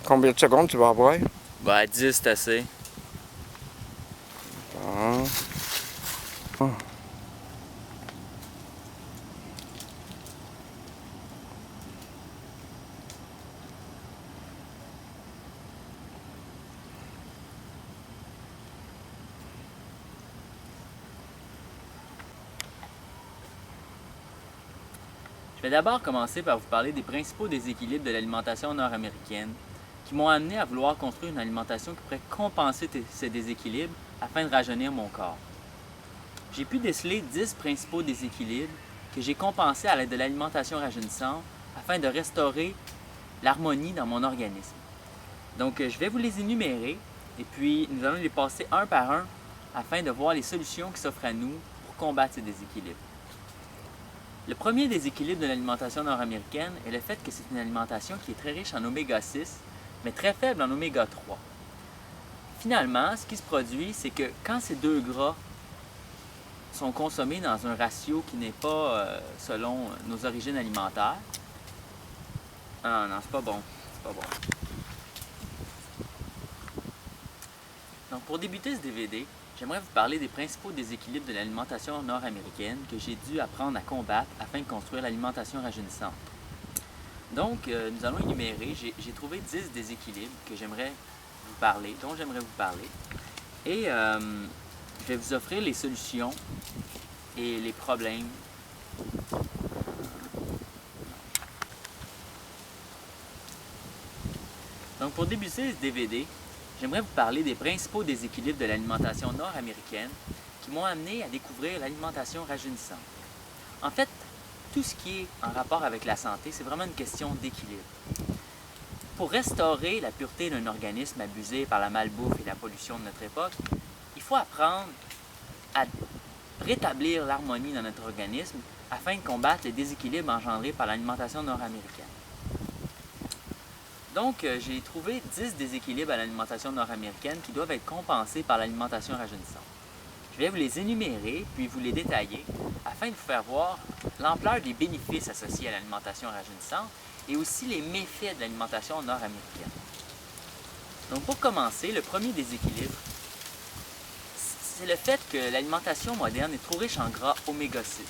Combien de secondes tu vas avoir? Ben, 10, c'est assez. Ah. Ah. Je vais d'abord commencer par vous parler des principaux déséquilibres de l'alimentation nord-américaine qui m'ont amené à vouloir construire une alimentation qui pourrait compenser ces déséquilibres afin de rajeunir mon corps. J'ai pu déceler 10 principaux déséquilibres que j'ai compensés à l'aide de l'alimentation rajeunissante afin de restaurer l'harmonie dans mon organisme. Donc, je vais vous les énumérer et puis nous allons les passer un par un afin de voir les solutions qui s'offrent à nous pour combattre ces déséquilibres. Le premier déséquilibre de l'alimentation nord-américaine est le fait que c'est une alimentation qui est très riche en oméga 6, mais très faible en oméga 3. Finalement, ce qui se produit, c'est que quand ces deux gras sont consommés dans un ratio qui n'est pas selon nos origines alimentaires, ah non, c'est pas bon, c'est pas bon. Donc pour débuter ce DVD, j'aimerais vous parler des principaux déséquilibres de l'alimentation nord-américaine que j'ai dû apprendre à combattre afin de construire l'alimentation rajeunissante. Donc, nous allons énumérer, j'ai trouvé 10 déséquilibres que j'aimerais vous parler, dont j'aimerais vous parler. Et je vais vous offrir les solutions et les problèmes. Donc, pour débuter ce DVD, j'aimerais vous parler des principaux déséquilibres de l'alimentation nord-américaine qui m'ont amené à découvrir l'alimentation rajeunissante. En fait, tout ce qui est en rapport avec la santé, c'est vraiment une question d'équilibre. Pour restaurer la pureté d'un organisme abusé par la malbouffe et la pollution de notre époque, il faut apprendre à rétablir l'harmonie dans notre organisme afin de combattre les déséquilibres engendrés par l'alimentation nord-américaine. Donc, j'ai trouvé 10 déséquilibres à l'alimentation nord-américaine qui doivent être compensés par l'alimentation rajeunissante. Je vais vous les énumérer, puis vous les détailler, afin de vous faire voir l'ampleur des bénéfices associés à l'alimentation rajeunissante et aussi les méfaits de l'alimentation nord-américaine. Donc, pour commencer, le premier déséquilibre, c'est le fait que l'alimentation moderne est trop riche en gras oméga 6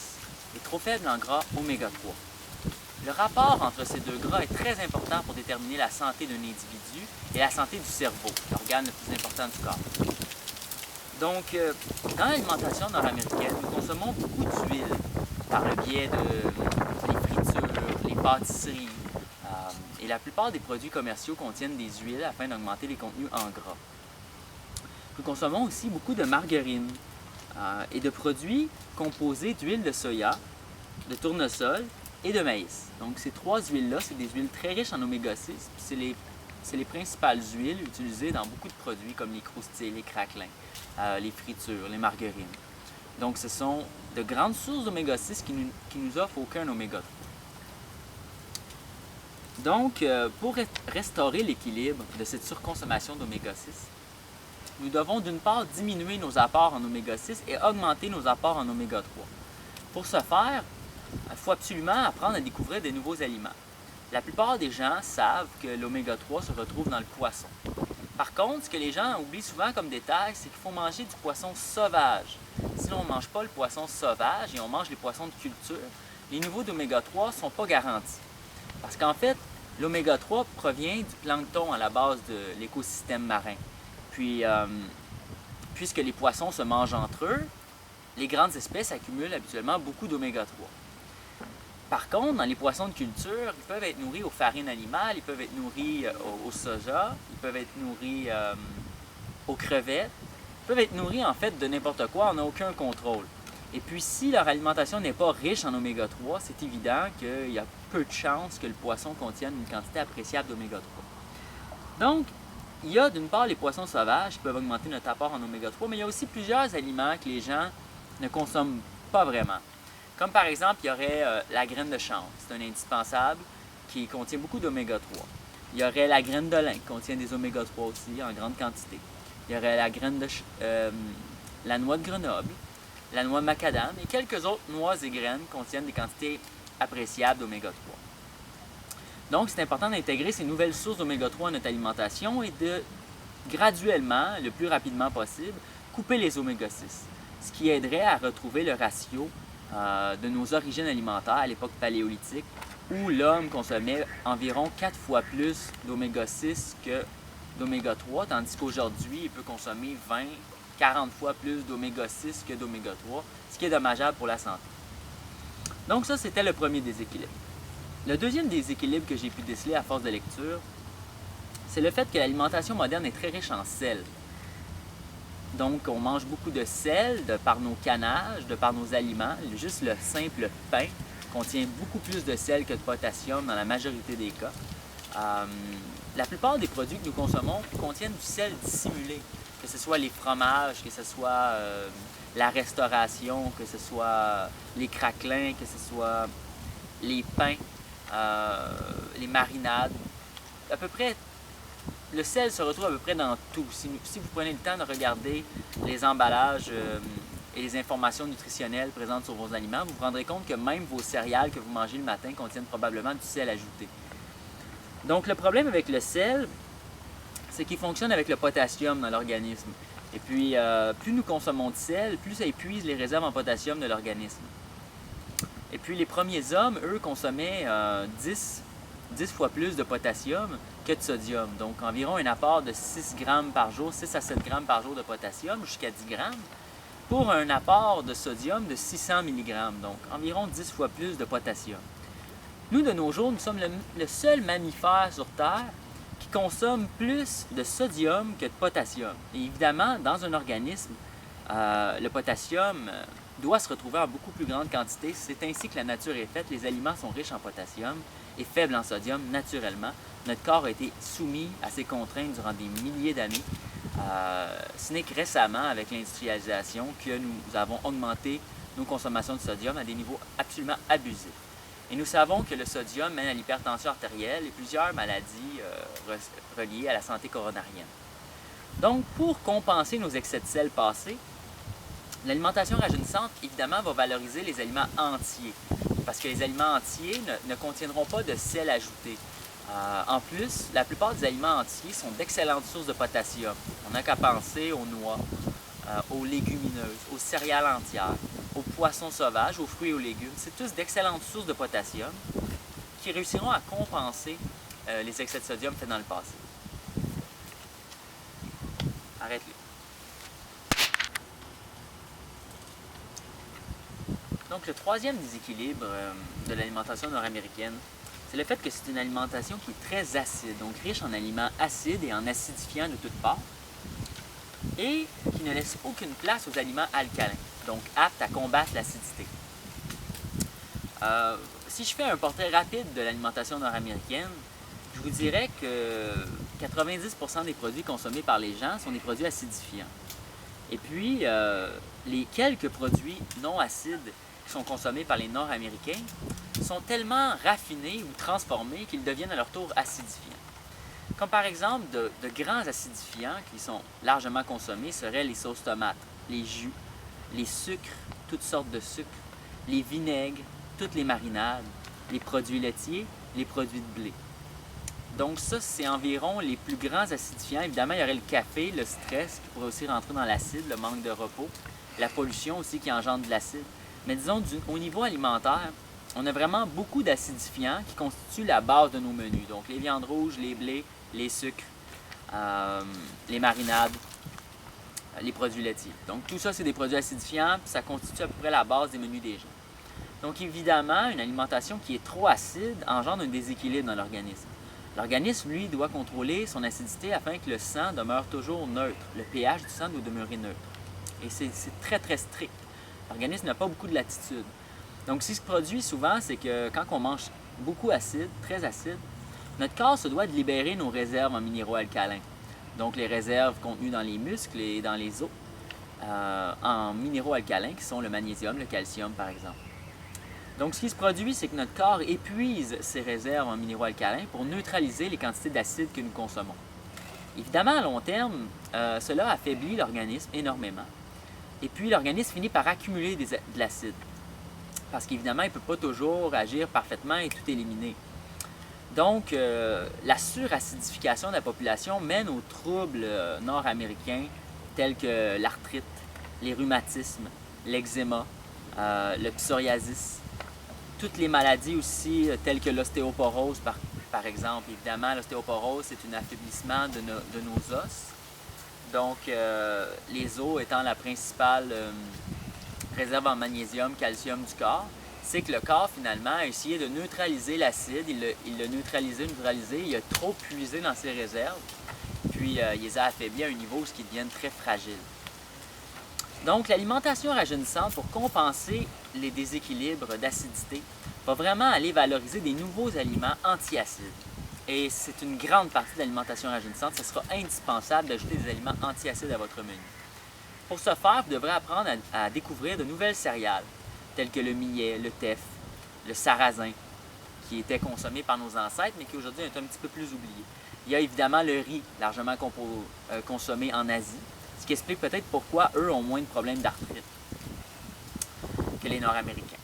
et trop faible en gras oméga 3. Le rapport entre ces deux gras est très important pour déterminer la santé d'un individu et la santé du cerveau, l'organe le plus important du corps. Donc, dans l'alimentation nord-américaine, nous consommons beaucoup d'huile par le biais de les fritures, les pâtisseries, et la plupart des produits commerciaux contiennent des huiles afin d'augmenter les contenus en gras. Nous consommons aussi beaucoup de margarine et de produits composés d'huile de soya, de tournesol et de maïs. Donc, ces trois huiles-là, c'est des huiles très riches en oméga 6, puis c'est les principales huiles utilisées dans beaucoup de produits comme les croustilles, les craquelins, les fritures, les margarines. Donc, ce sont de grandes sources d'oméga 6 qui nous offrent aucun oméga 3. Donc, pour restaurer l'équilibre de cette surconsommation d'oméga 6, nous devons d'une part diminuer nos apports en oméga 6 et augmenter nos apports en oméga 3. Pour ce faire, il faut absolument apprendre à découvrir de nouveaux aliments. La plupart des gens savent que l'oméga 3 se retrouve dans le poisson. Par contre, ce que les gens oublient souvent comme détail, c'est qu'il faut manger du poisson sauvage. Si l'on ne mange pas le poisson sauvage et on mange les poissons de culture, les niveaux d'oméga 3 ne sont pas garantis. Parce qu'en fait, l'oméga 3 provient du plancton à la base de l'écosystème marin. Puis, puisque les poissons se mangent entre eux, les grandes espèces accumulent habituellement beaucoup d'oméga 3. Par contre, dans les poissons de culture, ils peuvent être nourris aux farines animales, ils peuvent être nourris au soja, ils peuvent être nourris aux crevettes, ils peuvent être nourris en fait de n'importe quoi, on n'a aucun contrôle. Et puis si leur alimentation n'est pas riche en oméga 3, c'est évident qu'il y a peu de chances que le poisson contienne une quantité appréciable d'oméga 3. Donc, il y a d'une part les poissons sauvages qui peuvent augmenter notre apport en oméga 3, mais il y a aussi plusieurs aliments que les gens ne consomment pas vraiment. Comme par exemple, il y aurait la graine de chanvre, c'est un indispensable qui contient beaucoup d'oméga 3. Il y aurait la graine de lin qui contient des oméga 3 aussi en grande quantité. Il y aurait la graine de la noix de Grenoble, la noix de macadam et quelques autres noix et graines contiennent des quantités appréciables d'oméga 3. Donc, c'est important d'intégrer ces nouvelles sources d'oméga 3 à notre alimentation et de graduellement, le plus rapidement possible, couper les oméga 6, ce qui aiderait à retrouver le ratio de nos origines alimentaires à l'époque paléolithique, où l'homme consommait environ 4 fois plus d'oméga 6 que d'oméga 3, tandis qu'aujourd'hui, il peut consommer 20, 40 fois plus d'oméga 6 que d'oméga 3, ce qui est dommageable pour la santé. Donc ça, c'était le premier déséquilibre. Le deuxième déséquilibre que j'ai pu déceler à force de lecture, c'est le fait que l'alimentation moderne est très riche en sel. Donc, on mange beaucoup de sel de par nos canages, de par nos aliments. Juste le simple pain contient beaucoup plus de sel que de potassium dans la majorité des cas. La plupart des produits que nous consommons contiennent du sel dissimulé, que ce soit les fromages, que ce soit la restauration, que ce soit les craquelins, que ce soit les pains, les marinades. À peu près, le sel se retrouve à peu près dans tout. Si vous prenez le temps de regarder les emballages et les informations nutritionnelles présentes sur vos aliments, vous vous rendrez compte que même vos céréales que vous mangez le matin contiennent probablement du sel ajouté. Donc le problème avec le sel, c'est qu'il fonctionne avec le potassium dans l'organisme. Et puis, plus nous consommons de sel, plus ça épuise les réserves en potassium de l'organisme. Et puis les premiers hommes, eux, consommaient 10 fois plus de potassium que de sodium. Donc environ un apport de 6 grammes par jour, 6 à 7 grammes par jour de potassium, jusqu'à 10 grammes, pour un apport de sodium de 600 mg. Donc environ 10 fois plus de potassium. Nous, de nos jours, nous sommes le seul mammifère sur Terre qui consomme plus de sodium que de potassium. Et évidemment, dans un organisme, le potassium doit se retrouver en beaucoup plus grande quantité. C'est ainsi que la nature est faite. Les aliments sont riches en potassium et faibles en sodium naturellement. Notre corps a été soumis à ces contraintes durant des milliers d'années. Ce n'est que récemment, avec l'industrialisation, que nous avons augmenté nos consommations de sodium à des niveaux absolument abusifs. Et nous savons que le sodium mène à l'hypertension artérielle et plusieurs maladies reliées à la santé coronarienne. Donc, pour compenser nos excès de sel passés, l'alimentation rajeunissante, évidemment, va valoriser les aliments entiers, parce que les aliments entiers ne contiendront pas de sel ajouté. En plus, la plupart des aliments entiers sont d'excellentes sources de potassium. On n'a qu'à penser aux noix, aux légumineuses, aux céréales entières, aux poissons sauvages, aux fruits et aux légumes. C'est tous d'excellentes sources de potassium qui réussiront à compenser les excès de sodium faits dans le passé. Arrête-les. Donc, le troisième déséquilibre de l'alimentation nord-américaine, c'est le fait que c'est une alimentation qui est très acide, donc riche en aliments acides et en acidifiants de toutes parts, et qui ne laisse aucune place aux aliments alcalins, donc aptes à combattre l'acidité. Si je fais un portrait rapide de l'alimentation nord-américaine, je vous dirais que 90% des produits consommés par les gens sont des produits acidifiants. Et puis, les quelques produits non acides qui sont consommés par les Nord-Américains sont tellement raffinés ou transformés qu'ils deviennent à leur tour acidifiants. Comme par exemple, de grands acidifiants qui sont largement consommés seraient les sauces tomates, les jus, les sucres, toutes sortes de sucres, les vinaigres, toutes les marinades, les produits laitiers, les produits de blé. Donc ça, c'est environ les plus grands acidifiants. Évidemment, il y aurait le café, le stress qui pourrait aussi rentrer dans l'acide, le manque de repos, la pollution aussi qui engendre de l'acide. Mais disons, au niveau alimentaire, on a vraiment beaucoup d'acidifiants qui constituent la base de nos menus. Donc les viandes rouges, les blés, les sucres, les marinades, les produits laitiers. Donc tout ça, c'est des produits acidifiants, puis ça constitue à peu près la base des menus des gens. Donc évidemment, une alimentation qui est trop acide engendre un déséquilibre dans l'organisme. L'organisme, lui, doit contrôler son acidité afin que le sang demeure toujours neutre. Le pH du sang doit demeurer neutre. Et c'est très, très strict. L'organisme n'a pas beaucoup de latitude. Donc, ce qui se produit souvent, c'est que quand on mange beaucoup acide, très acide, notre corps se doit de libérer nos réserves en minéraux alcalins. Donc, les réserves contenues dans les muscles et dans les os, en minéraux alcalins, qui sont le magnésium, le calcium, par exemple. Donc, ce qui se produit, c'est que notre corps épuise ses réserves en minéraux alcalins pour neutraliser les quantités d'acide que nous consommons. Évidemment, à long terme, cela affaiblit l'organisme énormément. Et puis, l'organisme finit par accumuler de l'acide. Parce qu'évidemment, il ne peut pas toujours agir parfaitement et tout éliminer. Donc, la suracidification de la population mène aux troubles nord-américains tels que l'arthrite, les rhumatismes, l'eczéma, le psoriasis, toutes les maladies aussi telles que l'ostéoporose par exemple. Évidemment, l'ostéoporose, c'est un affaiblissement de nos os. Donc, les os étant la principale réserve en magnésium, calcium du corps, c'est que le corps, finalement, a essayé de neutraliser l'acide. Il l'a neutralisé, il a trop puisé dans ses réserves, puis il les a affaiblis à un niveau où ils deviennent très fragiles. Donc, l'alimentation rajeunissante, pour compenser les déséquilibres d'acidité, va vraiment aller valoriser des nouveaux aliments antiacides. Et c'est une grande partie de l'alimentation rajeunissante. Ce sera indispensable d'ajouter des aliments antiacides à votre menu. Pour ce faire, vous devrez apprendre à découvrir de nouvelles céréales, telles que le millet, le teff, le sarrasin, qui était consommé par nos ancêtres, mais qui aujourd'hui est un petit peu plus oublié. Il y a évidemment le riz, largement consommé en Asie, ce qui explique peut-être pourquoi eux ont moins de problèmes d'arthrite que les Nord-Américains.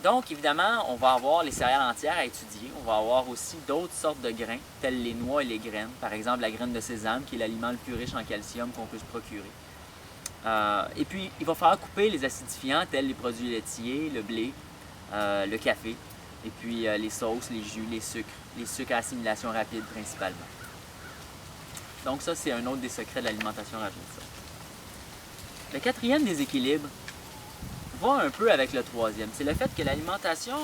Donc, évidemment, on va avoir les céréales entières à étudier. On va avoir aussi d'autres sortes de grains, tels les noix et les graines. Par exemple, la graine de sésame, qui est l'aliment le plus riche en calcium qu'on peut se procurer. Et puis, il va falloir couper les acidifiants, tels les produits laitiers, le blé, le café, et puis les sauces, les jus, les sucres à assimilation rapide principalement. Donc ça, c'est un autre des secrets de l'alimentation rajeunissante. Le quatrième déséquilibre va un peu avec le troisième. C'est le fait que l'alimentation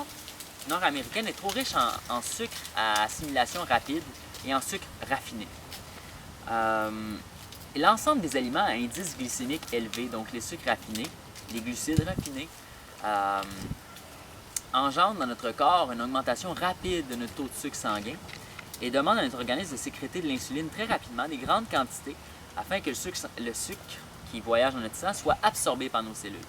nord-américaine est trop riche en sucre à assimilation rapide et en sucre raffiné. L'ensemble des aliments à indice glycémique élevé, donc les sucres raffinés, les glucides raffinés, engendrent dans notre corps une augmentation rapide de notre taux de sucre sanguin et demandent à notre organisme de sécréter de l'insuline très rapidement, des grandes quantités, afin que le sucre qui voyage dans notre sang soit absorbé par nos cellules.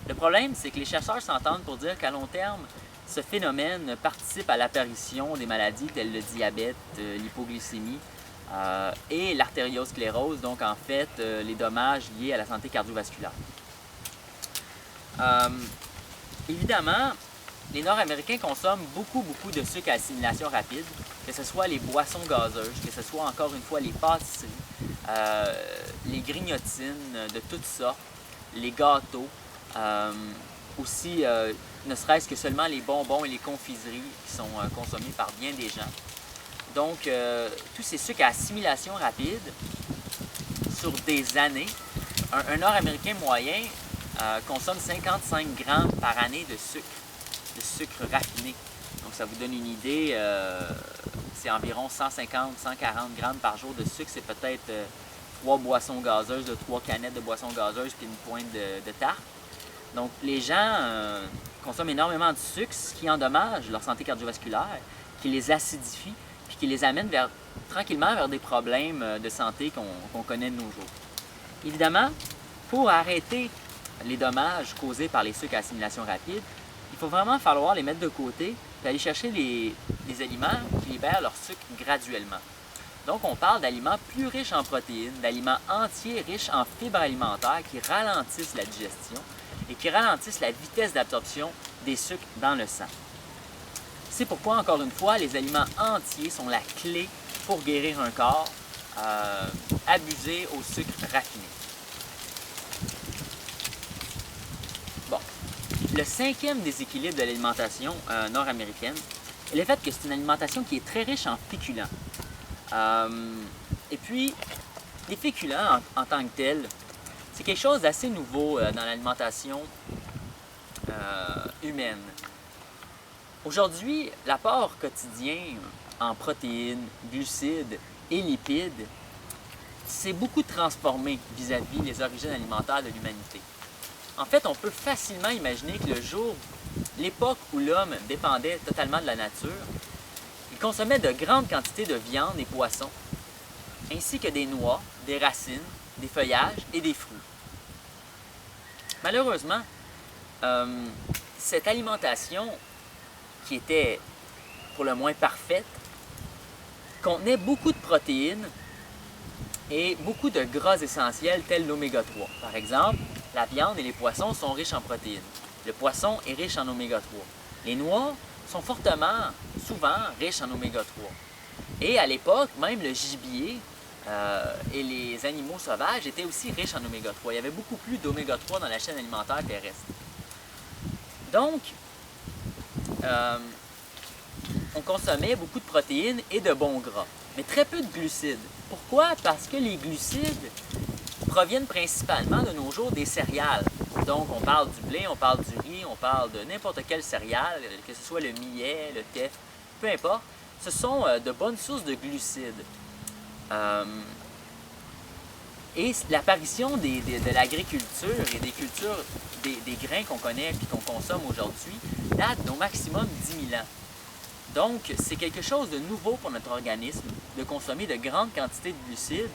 Le problème, c'est que les chercheurs s'entendent pour dire qu'à long terme, ce phénomène participe à l'apparition des maladies telles le diabète, l'hypoglycémie et l'artériosclérose, donc en fait les dommages liés à la santé cardiovasculaire. Évidemment, les Nord-Américains consomment beaucoup de sucre à assimilation rapide, que ce soit les boissons gazeuses, que ce soit encore une fois les pâtisseries, les grignotines de toutes sortes, les gâteaux, aussi ne serait-ce que seulement les bonbons et les confiseries qui sont consommés par bien des gens. Donc, tous ces sucres à assimilation rapide, sur des années, un Nord-Américain moyen consomme 55 grammes par année de sucre raffiné. Donc, ça vous donne une idée, c'est environ 150-140 grammes par jour de sucre. C'est peut-être 3 boissons gazeuses, 3 canettes de boissons gazeuses, puis une pointe de tarte. Donc, les gens consomment énormément de sucre, ce qui endommage leur santé cardiovasculaire, qui les acidifie, puis qui les amène tranquillement vers des problèmes de santé qu'on connaît de nos jours. Évidemment, pour arrêter les dommages causés par les sucres à assimilation rapide, il faut vraiment falloir les mettre de côté et aller chercher les aliments qui libèrent leur sucre graduellement. Donc, on parle d'aliments plus riches en protéines, d'aliments entiers riches en fibres alimentaires qui ralentissent la digestion et qui ralentissent la vitesse d'absorption des sucres dans le sang. C'est pourquoi, encore une fois, les aliments entiers sont la clé pour guérir un corps abusé au sucre raffiné. Bon, le cinquième déséquilibre de l'alimentation nord-américaine est le fait que c'est une alimentation qui est très riche en féculents. Et puis, les féculents en tant que tels, c'est quelque chose d'assez nouveau dans l'alimentation humaine. Aujourd'hui, l'apport quotidien en protéines, glucides et lipides s'est beaucoup transformé vis-à-vis les origines alimentaires de l'humanité. En fait, on peut facilement imaginer que l'époque où l'homme dépendait totalement de la nature, il consommait de grandes quantités de viande et poissons, ainsi que des noix, des racines, des feuillages et des fruits. Malheureusement, cette alimentation, qui était pour le moins parfaite, contenait beaucoup de protéines et beaucoup de gras essentiels tels l'oméga 3. Par exemple, la viande et les poissons sont riches en protéines. Le poisson est riche en oméga 3. Les noix sont fortement souvent riches en oméga 3. Et à l'époque, même le gibier et les animaux sauvages étaient aussi riches en oméga 3. Il y avait beaucoup plus d'oméga 3 dans la chaîne alimentaire terrestre. Donc, on consommait beaucoup de protéines et de bons gras, mais très peu de glucides. Pourquoi? Parce que les glucides proviennent principalement de nos jours des céréales. Donc, on parle du blé, on parle du riz, on parle de n'importe quelle céréale, que ce soit le millet, le teff, peu importe. Ce sont de bonnes sources de glucides. Et l'apparition de l'agriculture et des cultures, des grains qu'on connaît et qu'on consomme aujourd'hui, date d'au maximum 10 000 ans. Donc, c'est quelque chose de nouveau pour notre organisme, de consommer de grandes quantités de glucides.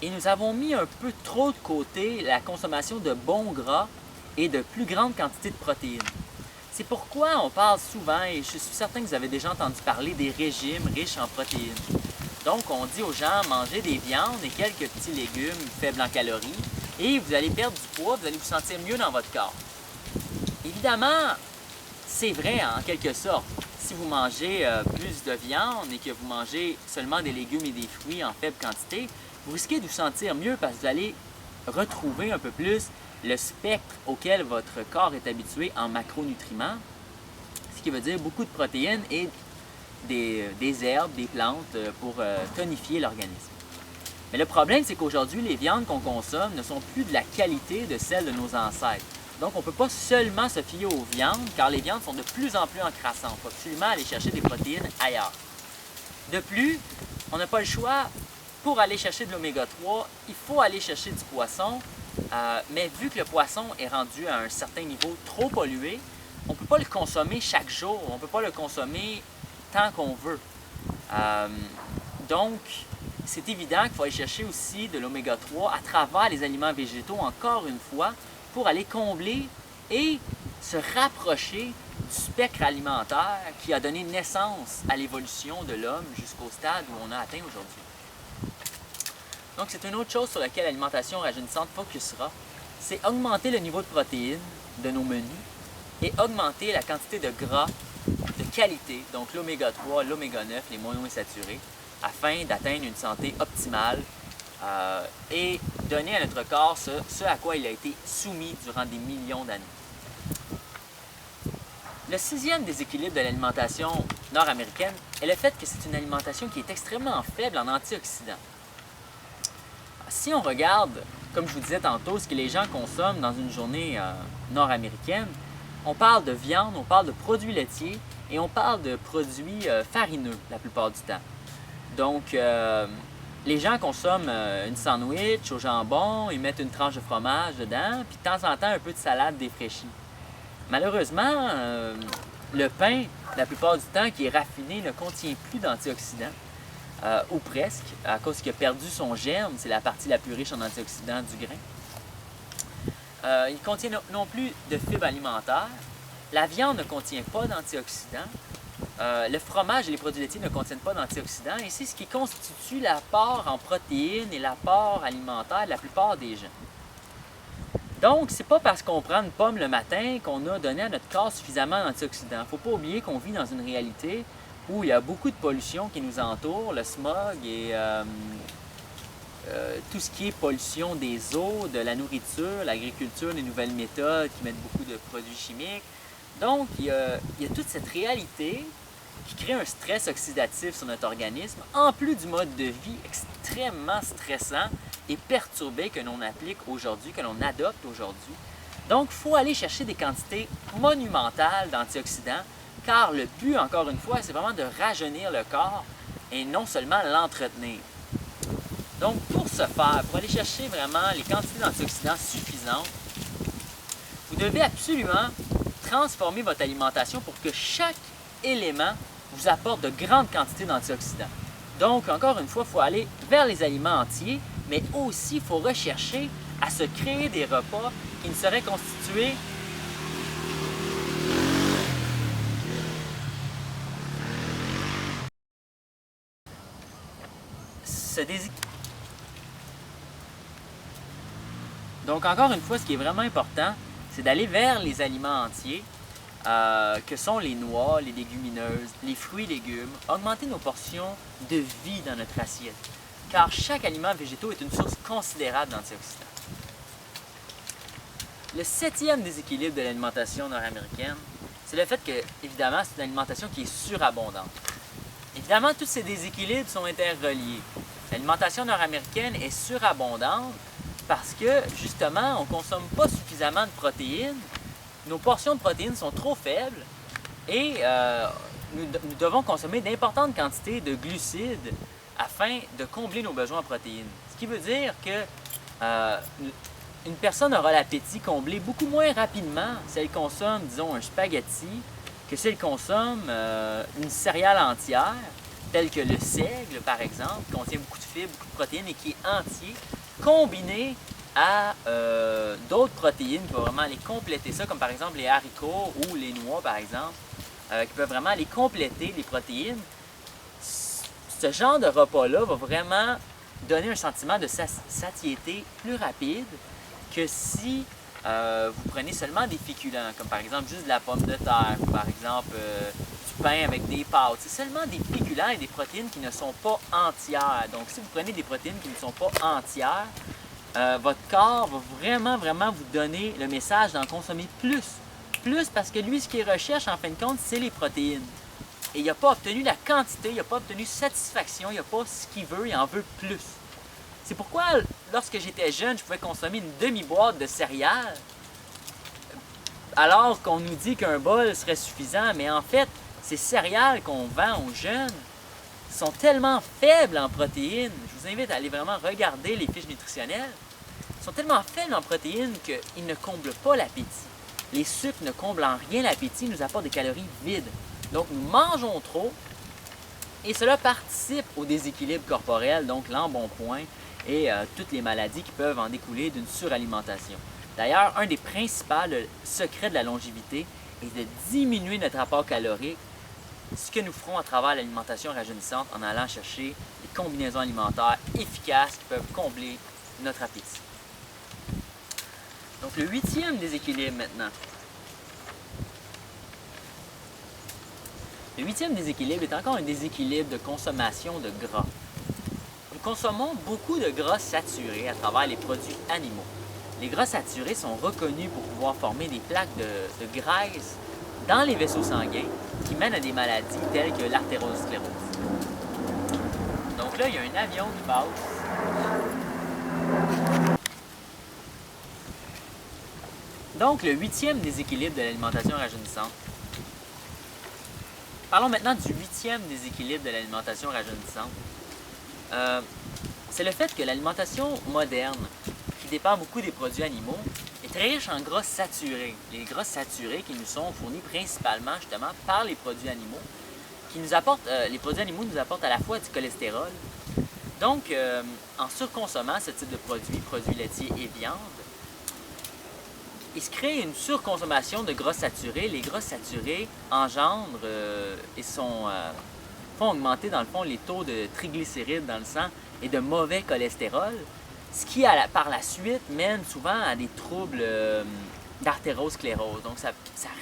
Et nous avons mis un peu trop de côté la consommation de bons gras et de plus grandes quantités de protéines. C'est pourquoi on parle souvent, et je suis certain que vous avez déjà entendu parler, des régimes riches en protéines. Donc, on dit aux gens, mangez des viandes et quelques petits légumes faibles en calories, et vous allez perdre du poids, vous allez vous sentir mieux dans votre corps. Évidemment, c'est vrai en quelque sorte. Si vous mangez plus de viande et que vous mangez seulement des légumes et des fruits en faible quantité, vous risquez de vous sentir mieux parce que vous allez retrouver un peu plus le spectre auquel votre corps est habitué en macronutriments, ce qui veut dire beaucoup de protéines et des herbes, des plantes pour tonifier l'organisme. Mais le problème, c'est qu'aujourd'hui, les viandes qu'on consomme ne sont plus de la qualité de celles de nos ancêtres. Donc, on ne peut pas seulement se fier aux viandes, car les viandes sont de plus en plus encrassantes. Il faut absolument aller chercher des protéines ailleurs. De plus, on n'a pas le choix. Pour aller chercher de l'oméga 3, il faut aller chercher du poisson. Mais vu que le poisson est rendu à un certain niveau trop pollué, on ne peut pas le consommer chaque jour. On ne peut pas le consommer tant qu'on veut. Donc, c'est évident qu'il faut aller chercher aussi de l'oméga 3 à travers les aliments végétaux, encore une fois, pour aller combler et se rapprocher du spectre alimentaire qui a donné naissance à l'évolution de l'homme jusqu'au stade où on a atteint aujourd'hui. Donc, c'est une autre chose sur laquelle l'alimentation rajeunissante focusera, c'est augmenter le niveau de protéines de nos menus et augmenter la quantité de gras de qualité, donc l'oméga 3, l'oméga 9, les monoinsaturés, afin d'atteindre une santé optimale et donner à notre corps ce à quoi il a été soumis durant des millions d'années. Le sixième déséquilibre de l'alimentation nord-américaine est le fait que c'est une alimentation qui est extrêmement faible en antioxydants. Si on regarde, comme je vous disais tantôt, ce que les gens consomment dans une journée nord-américaine, on parle de viande, on parle de produits laitiers et on parle de produits farineux la plupart du temps. Donc, les gens consomment une sandwich au jambon, ils mettent une tranche de fromage dedans, puis de temps en temps un peu de salade défraîchie. Malheureusement, le pain, la plupart du temps, qui est raffiné, ne contient plus d'antioxydants, ou presque, à cause qu'il a perdu son germe, c'est la partie la plus riche en antioxydants du grain. Il contient non plus de fibres alimentaires. La viande ne contient pas d'antioxydants. Le fromage et les produits laitiers ne contiennent pas d'antioxydants. Et c'est ce qui constitue l'apport en protéines et l'apport alimentaire de la plupart des gens. Donc, c'est pas parce qu'on prend une pomme le matin qu'on a donné à notre corps suffisamment d'antioxydants. Il ne faut pas oublier qu'on vit dans une réalité où il y a beaucoup de pollution qui nous entoure, le smog et tout ce qui est pollution des eaux, de la nourriture, l'agriculture, les nouvelles méthodes qui mettent beaucoup de produits chimiques. Donc, il y a toute cette réalité qui crée un stress oxydatif sur notre organisme, en plus du mode de vie extrêmement stressant et perturbé que l'on applique aujourd'hui, que l'on adopte aujourd'hui. Donc, il faut aller chercher des quantités monumentales d'antioxydants, car le but, encore une fois, c'est vraiment de rajeunir le corps et non seulement l'entretenir. Donc, pour ce faire, pour aller chercher vraiment les quantités d'antioxydants suffisantes, vous devez absolument transformer votre alimentation pour que chaque élément vous apporte de grandes quantités d'antioxydants. Donc, encore une fois, il faut aller vers les aliments entiers, mais aussi il faut rechercher à se créer des repas qui ne seraient constitués Donc, encore une fois, ce qui est vraiment important, c'est d'aller vers les aliments entiers que sont les noix, les légumineuses, les fruits et légumes, augmenter nos portions de vie dans notre assiette, car chaque aliment végétaux est une source considérable d'antioxydants. Le 7e déséquilibre de l'alimentation nord-américaine, c'est le fait que, évidemment, c'est une alimentation qui est surabondante. Évidemment, tous ces déséquilibres sont interreliés. L'alimentation nord-américaine est surabondante parce que, justement, on ne consomme pas suffisamment de protéines. Nos portions de protéines sont trop faibles et nous devons consommer d'importantes quantités de glucides afin de combler nos besoins en protéines. Ce qui veut dire que une personne aura l'appétit comblé beaucoup moins rapidement si elle consomme, disons, un spaghetti que si elle consomme une céréale entière, telle que le seigle, par exemple, qui contient beaucoup de fibres, beaucoup de protéines et qui est entier, combiné à d'autres protéines qui vont vraiment aller compléter ça, comme par exemple les haricots ou les noix, par exemple, qui peuvent vraiment aller compléter les protéines. Ce genre de repas-là va vraiment donner un sentiment de satiété plus rapide que si vous prenez seulement des féculents, comme par exemple juste de la pomme de terre, ou par exemple du pain avec des pâtes. C'est seulement des féculents et des protéines qui ne sont pas entières. Donc si vous prenez des protéines qui ne sont pas entières, votre corps va vraiment vous donner le message d'en consommer plus. Plus parce que lui, ce qu'il recherche en fin de compte, c'est les protéines. Et il n'a pas obtenu la quantité, il n'a pas obtenu satisfaction, il n'a pas ce qu'il veut, il en veut plus. C'est pourquoi, lorsque j'étais jeune, je pouvais consommer une demi-boîte de céréales, alors qu'on nous dit qu'un bol serait suffisant. Mais en fait, ces céréales qu'on vend aux jeunes sont tellement faibles en protéines. Je vous invite à aller vraiment regarder les fiches nutritionnelles. Ils sont tellement faibles en protéines qu'ils ne comblent pas l'appétit. Les sucres ne comblent en rien l'appétit, ils nous apportent des calories vides. Donc, nous mangeons trop et cela participe au déséquilibre corporel, donc l'embonpoint et toutes les maladies qui peuvent en découler d'une suralimentation. D'ailleurs, un des principaux secrets de la longévité est de diminuer notre apport calorique, ce que nous ferons à travers l'alimentation rajeunissante en allant chercher des combinaisons alimentaires efficaces qui peuvent combler notre appétit. Donc, le 8e déséquilibre maintenant. Le 8e déséquilibre est encore un déséquilibre de consommation de gras. Nous consommons beaucoup de gras saturés à travers les produits animaux. Les gras saturés sont reconnus pour pouvoir former des plaques de graisse dans les vaisseaux sanguins qui mènent à des maladies telles que l'artérosclérose. Donc là, il y a un avion qui passe. Donc, le 8e déséquilibre de l'alimentation rajeunissante. Parlons maintenant du 8e déséquilibre de l'alimentation rajeunissante. C'est le fait que l'alimentation moderne, qui dépend beaucoup des produits animaux, est très riche en gras saturés. Les gras saturés qui nous sont fournis principalement justement par les produits animaux, qui nous apportent, les produits animaux nous apportent à la fois du cholestérol. Donc, en surconsommant ce type de produits laitiers et viande, il se crée une surconsommation de gras saturés. Les gras saturés engendrent et font augmenter dans le fond les taux de triglycérides dans le sang et de mauvais cholestérol, ce qui par la suite mène souvent à des troubles d'artérosclérose. Donc ça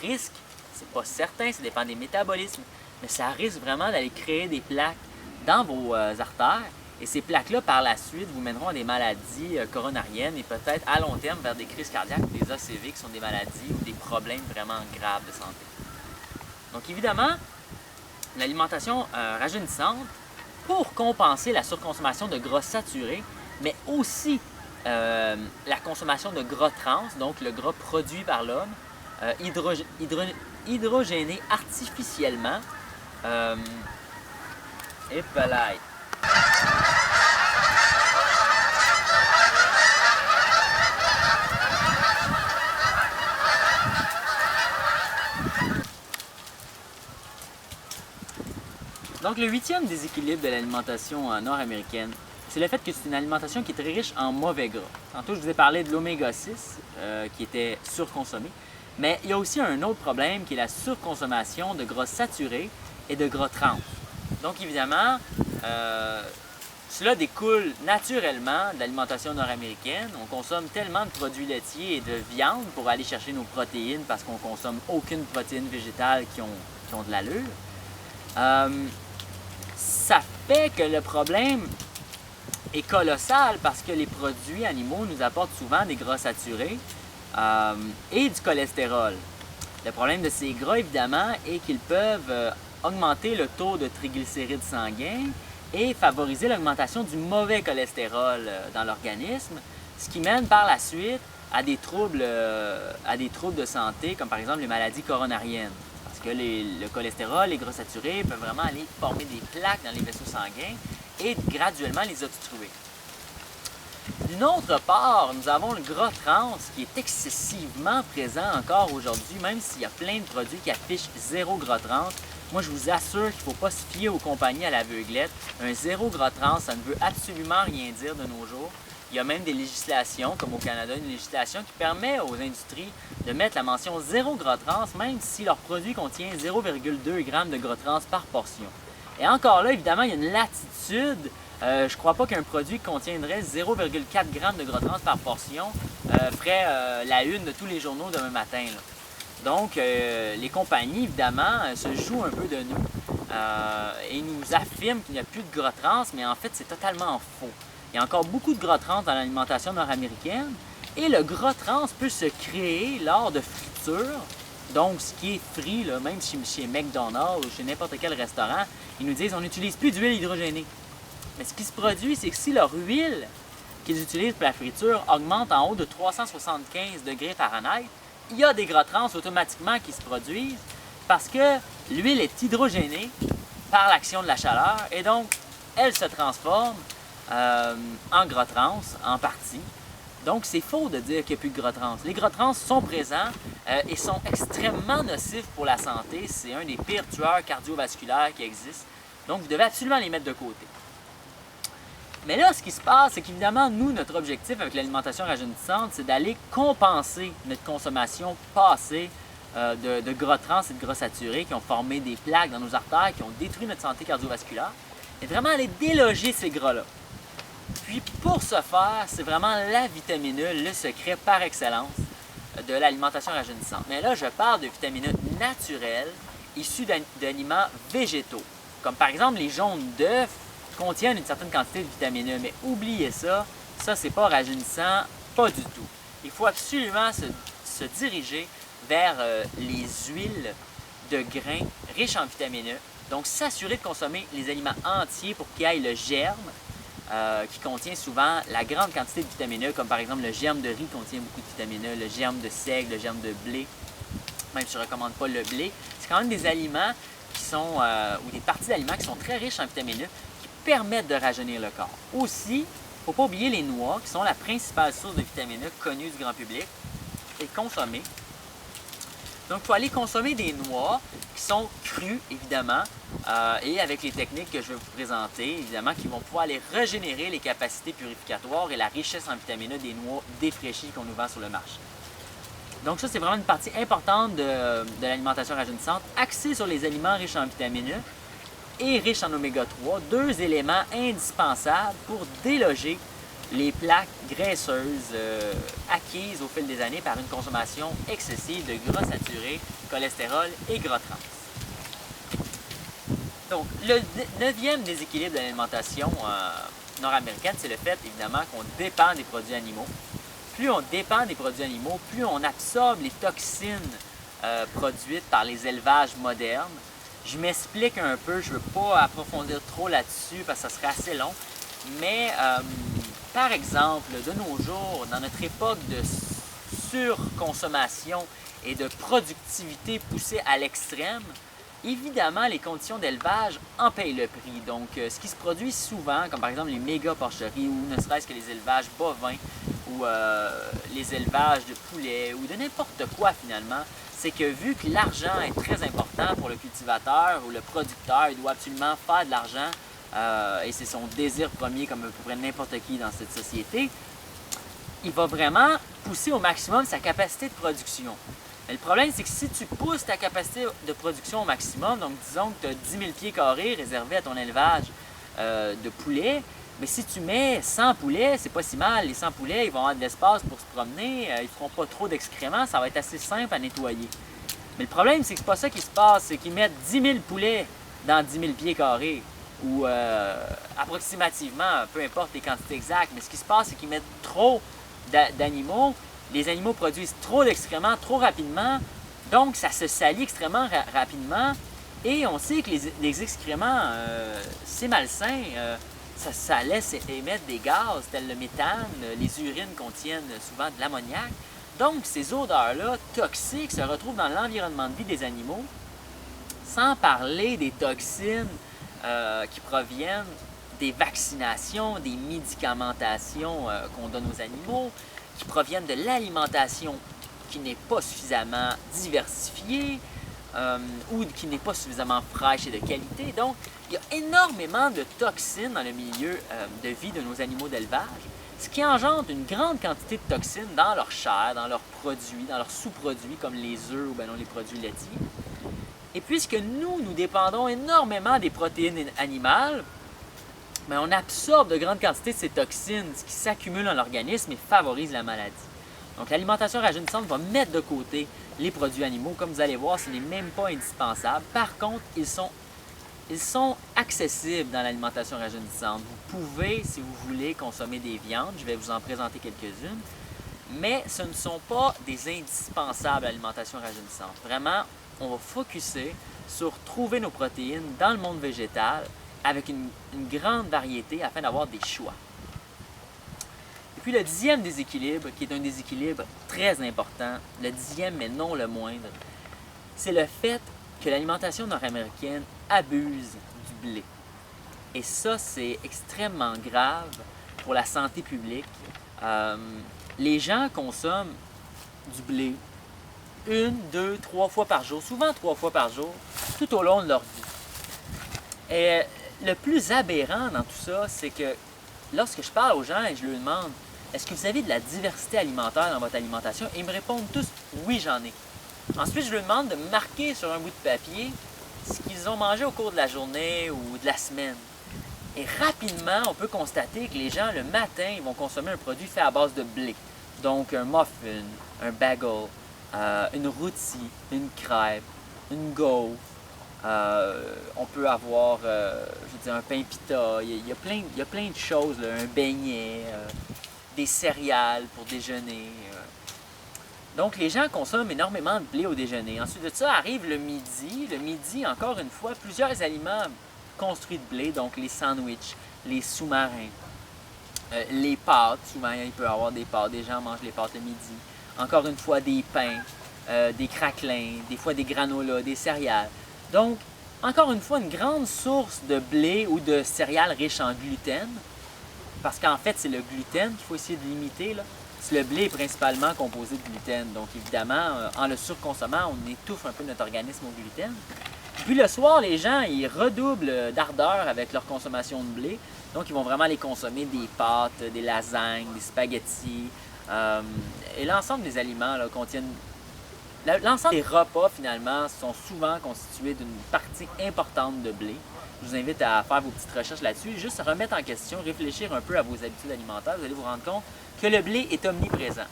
risque, c'est pas certain, ça dépend des métabolismes, mais ça risque vraiment d'aller créer des plaques dans vos artères. Et ces plaques-là, par la suite, vous mèneront à des maladies coronariennes et peut-être à long terme vers des crises cardiaques ou des ACV qui sont des maladies ou des problèmes vraiment graves de santé. Donc évidemment, l'alimentation rajeunissante, pour compenser la surconsommation de gras saturés, mais aussi la consommation de gras trans, donc le gras produit par l'homme, hydrogéné artificiellement, et voilà. Donc, le 8e déséquilibre de l'alimentation nord-américaine, c'est le fait que c'est une alimentation qui est très riche en mauvais gras. Tantôt, je vous ai parlé de l'oméga 6 qui était surconsommé, mais il y a aussi un autre problème qui est la surconsommation de gras saturés et de gras trans. Donc, évidemment, Cela découle naturellement de l'alimentation nord-américaine. On consomme tellement de produits laitiers et de viande pour aller chercher nos protéines parce qu'on consomme aucune protéine végétale qui ont de l'allure. Ça fait que le problème est colossal parce que les produits animaux nous apportent souvent des gras saturés et du cholestérol. Le problème de ces gras, évidemment, est qu'ils peuvent augmenter le taux de triglycérides sanguins et favoriser l'augmentation du mauvais cholestérol dans l'organisme, ce qui mène par la suite à des troubles de santé, comme par exemple les maladies coronariennes. Parce que le cholestérol, les gras saturés peuvent vraiment aller former des plaques dans les vaisseaux sanguins et graduellement les obstruer. D'une autre part, nous avons le gras trans qui est excessivement présent encore aujourd'hui, même s'il y a plein de produits qui affichent zéro gras trans. Moi, je vous assure qu'il ne faut pas se fier aux compagnies à l'aveuglette. Un zéro gras trans, ça ne veut absolument rien dire de nos jours. Il y a même des législations, comme au Canada, une législation qui permet aux industries de mettre la mention zéro gras trans, même si leur produit contient 0,2 g de gras trans par portion. Et encore là, évidemment, il y a une latitude. Je ne crois pas qu'un produit qui contiendrait 0,4 g de gras trans par portion ferait la une de tous les journaux demain matin, là. Donc, les compagnies, évidemment, se jouent un peu de nous et nous affirment qu'il n'y a plus de gras trans, mais en fait, c'est totalement faux. Il y a encore beaucoup de gras trans dans l'alimentation nord-américaine et le gras trans peut se créer lors de friture. Donc, ce qui est frit, là, même chez McDonald's ou chez n'importe quel restaurant, ils nous disent on n'utilise plus d'huile hydrogénée. Mais ce qui se produit, c'est que si leur huile qu'ils utilisent pour la friture augmente en haut de 375 degrés Fahrenheit, il y a des gras trans automatiquement qui se produisent parce que l'huile est hydrogénée par l'action de la chaleur et donc elle se transforme en gras trans en partie. Donc c'est faux de dire qu'il n'y a plus de gras trans. Les gras trans sont présents et sont extrêmement nocifs pour la santé. C'est un des pires tueurs cardiovasculaires qui existent. Donc vous devez absolument les mettre de côté. Mais là, ce qui se passe, c'est qu'évidemment, nous, notre objectif avec l'alimentation rajeunissante, c'est d'aller compenser notre consommation passée de gras trans et de gras saturés qui ont formé des plaques dans nos artères, qui ont détruit notre santé cardiovasculaire, et vraiment aller déloger ces gras-là. Puis pour ce faire, c'est vraiment la vitamine E, le secret par excellence de l'alimentation rajeunissante. Mais là, je parle de vitamine E naturelle, issue d'aliments végétaux, comme par exemple les jaunes d'œufs, contiennent une certaine quantité de vitamine E, mais oubliez ça, c'est pas rajeunissant, pas du tout. Il faut absolument se diriger vers les huiles de grains riches en vitamine E, donc s'assurer de consommer les aliments entiers pour qu'il y ait le germe, qui contient souvent la grande quantité de vitamine E, comme par exemple le germe de riz contient beaucoup de vitamine E, le germe de seigle, le germe de blé, même si je ne recommande pas le blé. C'est quand même des aliments qui sont, ou des parties d'aliments qui sont très riches en vitamine E, permettent de rajeunir le corps. Aussi, il ne faut pas oublier les noix, qui sont la principale source de vitamine E connue du grand public, et consommée. Donc, il faut aller consommer des noix qui sont crues, évidemment, et avec les techniques que je vais vous présenter, évidemment, qui vont pouvoir aller régénérer les capacités purificatoires et la richesse en vitamine E des noix défraîchies qu'on nous vend sur le marché. Donc ça, c'est vraiment une partie importante de l'alimentation rajeunissante, axée sur les aliments riches en vitamine E, et riche en oméga 3, deux éléments indispensables pour déloger les plaques graisseuses acquises au fil des années par une consommation excessive de gras saturés, cholestérol et gras trans. Donc, le 9e déséquilibre de l'alimentation nord-américaine, c'est le fait, évidemment, qu'on dépend des produits animaux. Plus on dépend des produits animaux, plus on absorbe les toxines produites par les élevages modernes. Je m'explique un peu, je ne veux pas approfondir trop là-dessus parce que ça serait assez long, mais par exemple, de nos jours, dans notre époque de surconsommation et de productivité poussée à l'extrême, évidemment, les conditions d'élevage en payent le prix. Donc, ce qui se produit souvent, comme par exemple les méga-porcheries ou ne serait-ce que les élevages bovins ou les élevages de poulets ou de n'importe quoi finalement, c'est que vu que l'argent est très important pour le cultivateur ou le producteur, il doit absolument faire de l'argent et c'est son désir premier comme à peu près n'importe qui dans cette société, il va vraiment pousser au maximum sa capacité de production. Mais le problème, c'est que si tu pousses ta capacité de production au maximum, donc disons que tu as 10 000 pieds carrés réservés à ton élevage de poulets, Mais si tu mets 100 poulets, c'est pas si mal. Les 100 poulets, ils vont avoir de l'espace pour se promener, ils ne feront pas trop d'excréments, ça va être assez simple à nettoyer. Mais le problème, c'est que c'est pas ça qui se passe, c'est qu'ils mettent 10 000 poulets dans 10 000 pieds carrés, ou approximativement, peu importe les quantités exactes. Mais ce qui se passe, c'est qu'ils mettent trop d'animaux, les animaux produisent trop d'excréments trop rapidement, donc ça se salit extrêmement rapidement. Et on sait que les excréments, c'est malsain. Ça laisse émettre des gaz tels le méthane. Les urines contiennent souvent de l'ammoniac. Donc, ces odeurs-là, toxiques, se retrouvent dans l'environnement de vie des animaux, sans parler des toxines qui proviennent des vaccinations, des médicamentations qu'on donne aux animaux, qui proviennent de l'alimentation qui n'est pas suffisamment diversifiée, ou qui n'est pas suffisamment fraîche et de qualité. Donc, il y a énormément de toxines dans le milieu de vie de nos animaux d'élevage, ce qui engendre une grande quantité de toxines dans leur chair, dans leurs produits, dans leurs sous-produits comme les œufs ou les produits laitiers. Et puisque nous dépendons énormément des protéines animales, on absorbe de grandes quantités de ces toxines, ce qui s'accumule dans l'organisme et favorise la maladie. Donc, l'alimentation rajeunissante va mettre de côté les produits animaux. Comme vous allez voir, ce n'est même pas indispensable. Par contre, ils sont accessibles dans l'alimentation rajeunissante. Vous pouvez, si vous voulez, consommer des viandes. Je vais vous en présenter quelques-unes. Mais ce ne sont pas des indispensables à l'alimentation rajeunissante. Vraiment, on va focusser sur trouver nos protéines dans le monde végétal avec une grande variété afin d'avoir des choix. Puis le 10e déséquilibre, qui est un déséquilibre très important, le 10e mais non le moindre, c'est le fait que l'alimentation nord-américaine abuse du blé. Et ça, c'est extrêmement grave pour la santé publique. Les gens consomment du blé 1, 2, 3 fois par jour, souvent 3 fois par jour, tout au long de leur vie. Et le plus aberrant dans tout ça, c'est que lorsque je parle aux gens et je leur demande « Est-ce que vous avez de la diversité alimentaire dans votre alimentation? » Ils me répondent tous « Oui, j'en ai. » Ensuite, je leur demande de marquer sur un bout de papier ce qu'ils ont mangé au cours de la journée ou de la semaine. Et rapidement, on peut constater que les gens, le matin, ils vont consommer un produit fait à base de blé. Donc, un muffin, un bagel, une rôtie, une crêpe, une gaufre. On peut avoir, un pain pita. Il y a plein de choses, là, un beignet, des céréales pour déjeuner. Donc, les gens consomment énormément de blé au déjeuner. Ensuite de ça, arrive le midi. Le midi, encore une fois, plusieurs aliments construits de blé, donc les sandwichs, les sous-marins, les pâtes. Souvent, il peut y avoir des pâtes. Des gens mangent les pâtes le midi. Encore une fois, des pains, des craquelins, des fois des granolas, des céréales. Donc, encore une fois, une grande source de blé ou de céréales riches en gluten, parce qu'en fait, c'est le gluten qu'il faut essayer de limiter, là. Le blé est principalement composé de gluten, donc évidemment, en le surconsommant, on étouffe un peu notre organisme au gluten. Puis le soir, les gens, ils redoublent d'ardeur avec leur consommation de blé, donc ils vont vraiment aller consommer des pâtes, des lasagnes, des spaghettis, et l'ensemble des aliments là, contiennent... L'ensemble des repas, finalement, sont souvent constitués d'une partie importante de blé. Je vous invite à faire vos petites recherches là-dessus, juste remettre en question, réfléchir un peu à vos habitudes alimentaires. Vous allez vous rendre compte que le blé est omniprésent.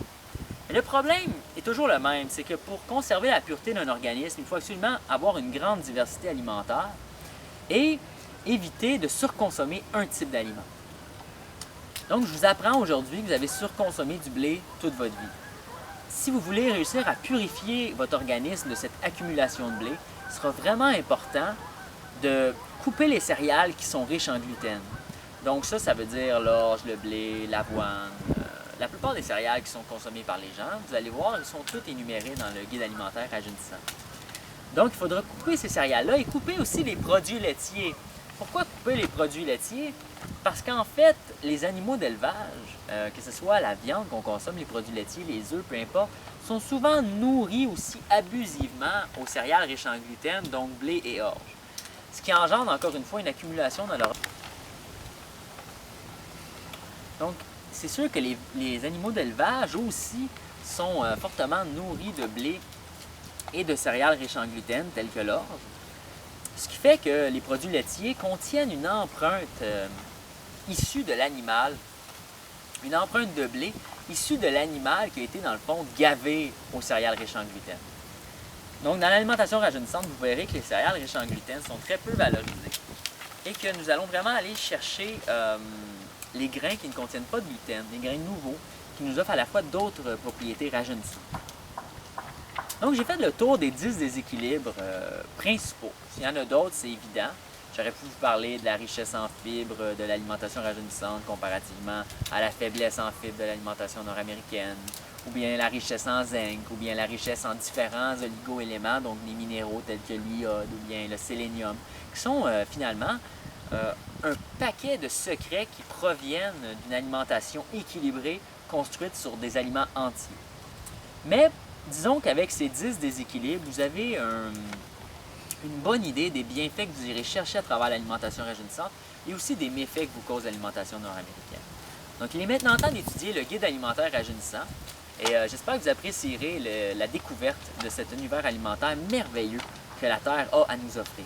Mais le problème est toujours le même, c'est que pour conserver la pureté d'un organisme, il faut absolument avoir une grande diversité alimentaire et éviter de surconsommer un type d'aliment. Donc, je vous apprends aujourd'hui que vous avez surconsommé du blé toute votre vie. Si vous voulez réussir à purifier votre organisme de cette accumulation de blé, il sera vraiment important de couper les céréales qui sont riches en gluten. Donc ça veut dire l'orge, le blé, l'avoine. La plupart des céréales qui sont consommées par les gens, vous allez voir, ils sont toutes énumérées dans le guide alimentaire rajeunissant. Donc il faudra couper ces céréales-là et couper aussi les produits laitiers. Pourquoi couper les produits laitiers? Parce qu'en fait, les animaux d'élevage, que ce soit la viande qu'on consomme, les produits laitiers, les œufs, peu importe, sont souvent nourris aussi abusivement aux céréales riches en gluten, donc blé et orge. Ce qui engendre encore une fois une accumulation dans leur... Donc, c'est sûr que les animaux d'élevage aussi sont fortement nourris de blé et de céréales riches en gluten, telles que l'orge. Ce qui fait que les produits laitiers contiennent une empreinte issue de l'animal, une empreinte de blé issue de l'animal qui a été, dans le fond, gavé aux céréales riches en gluten. Donc, dans l'alimentation rajeunissante, vous verrez que les céréales riches en gluten sont très peu valorisées et que nous allons vraiment aller chercher les grains qui ne contiennent pas de gluten, des grains nouveaux qui nous offrent à la fois d'autres propriétés rajeunissantes. Donc, j'ai fait le tour des 10 déséquilibres principaux. S'il y en a d'autres, c'est évident. J'aurais pu vous parler de la richesse en fibres de l'alimentation rajeunissante comparativement à la faiblesse en fibres de l'alimentation nord-américaine, ou bien la richesse en zinc, ou bien la richesse en différents oligo-éléments, donc des minéraux tels que l'iode ou bien le sélénium, qui sont finalement un paquet de secrets qui proviennent d'une alimentation équilibrée construite sur des aliments entiers. Mais disons qu'avec ces 10 déséquilibres, vous avez une bonne idée des bienfaits que vous irez chercher à travers l'alimentation rajeunissante et aussi des méfaits que vous cause l'alimentation nord-américaine. Donc, il est maintenant temps d'étudier le guide alimentaire rajeunissant et j'espère que vous apprécierez la découverte de cet univers alimentaire merveilleux que la Terre a à nous offrir.